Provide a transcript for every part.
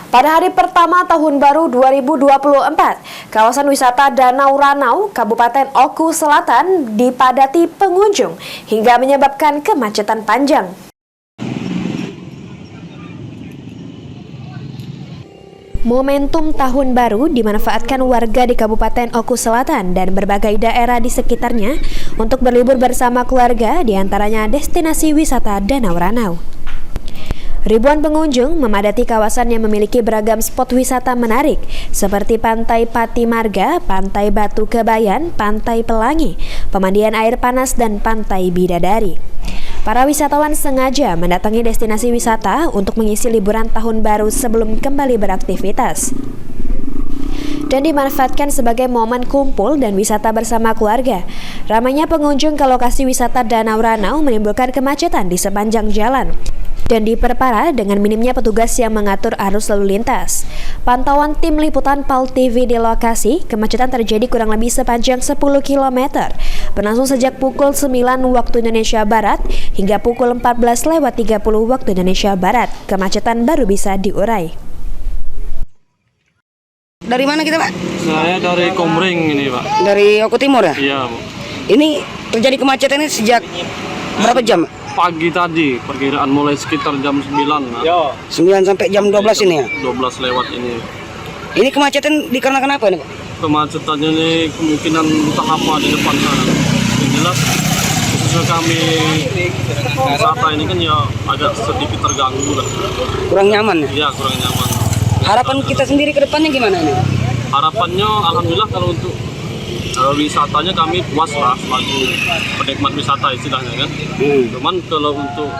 Pada hari pertama tahun baru 2024, kawasan wisata Danau Ranau, Kabupaten Oku Selatan dipadati pengunjung hingga menyebabkan kemacetan panjang. Momentum tahun baru dimanfaatkan warga di Kabupaten Oku Selatan dan berbagai daerah di sekitarnya untuk berlibur bersama keluarga, diantaranya destinasi wisata Danau Ranau. Ribuan pengunjung memadati kawasan yang memiliki beragam spot wisata menarik seperti Pantai Pati Marga, Pantai Batu Kebayan, Pantai Pelangi, pemandian air panas, dan Pantai Bidadari. Para wisatawan sengaja mendatangi destinasi wisata untuk mengisi liburan tahun baru sebelum kembali beraktivitas dan dimanfaatkan sebagai momen kumpul dan wisata bersama keluarga. Ramainya pengunjung ke lokasi wisata Danau Ranau menimbulkan kemacetan di sepanjang jalan dan diperparah dengan minimnya petugas yang mengatur arus lalu lintas. Pantauan tim liputan PAL TV di lokasi, kemacetan terjadi kurang lebih sepanjang 10 km, berlangsung sejak pukul 9 waktu Indonesia Barat hingga pukul 14.30 waktu Indonesia Barat. Kemacetan baru bisa diurai. Dari mana kita, Pak? Saya dari Komering ini, Pak. Dari Oku Timur ya? Iya, Bu. Ini terjadi kemacetan ini sejak berapa jam? Pagi tadi, perkiraan mulai sekitar jam 9. Pak. 9 sampai jam 12 ini ya? 12 lewat ini. Ini kemacetan dikarenakan apa nih, Pak? Kemacetannya ini kemungkinan entah apa di depan sana. Yang jelas, khususnya kami wisata ini kan ya agak sedikit terganggu lah. Kurang nyaman ya? Iya, kurang nyaman. Harapan kita sendiri ke depannya gimana ini? Harapannya, alhamdulillah kalau untuk wisatanya kami puas lah selaku penikmat wisata istilahnya kan. Cuman kalau untuk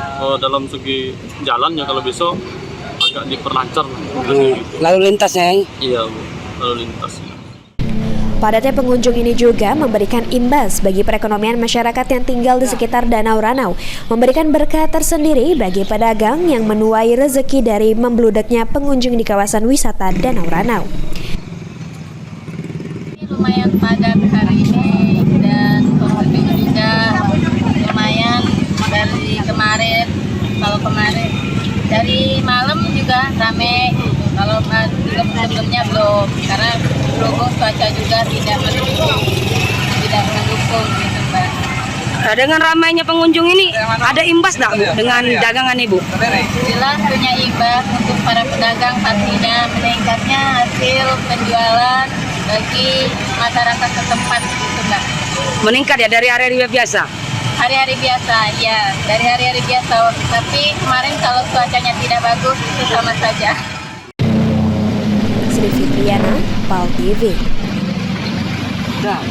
dalam segi jalannya kalau besok agak diperlancar lah. Lalu lintasnya ya? Iya, Bu. Lalu lintas. Padatnya pengunjung ini juga memberikan imbas bagi perekonomian masyarakat yang tinggal di sekitar Danau Ranau, memberikan berkah tersendiri bagi pedagang yang menuai rezeki dari membludaknya pengunjung di kawasan wisata Danau Ranau. Lumayan padat hari ini dan pengunjung juga lumayan dari kemarin. Kalau kemarin dari malam juga rame, kalau sebelumnya belum, karena berhubung cuaca juga tidak mendukung gitu, Mbak. Dengan ramainya pengunjung ini ada imbas nggak, Bu, dengan dagangan Ibu? Jelas punya imbas untuk para pedagang, pastinya meningkatnya hasil penjualan bagi masyarakat setempat gitu, Mbak. Meningkat ya dari hari-hari biasa? Hari-hari biasa, ya, dari hari-hari biasa. Tapi kemarin kalau cuacanya tidak bagus itu sama saja. Sri Fitriana, PAL TV. Nah.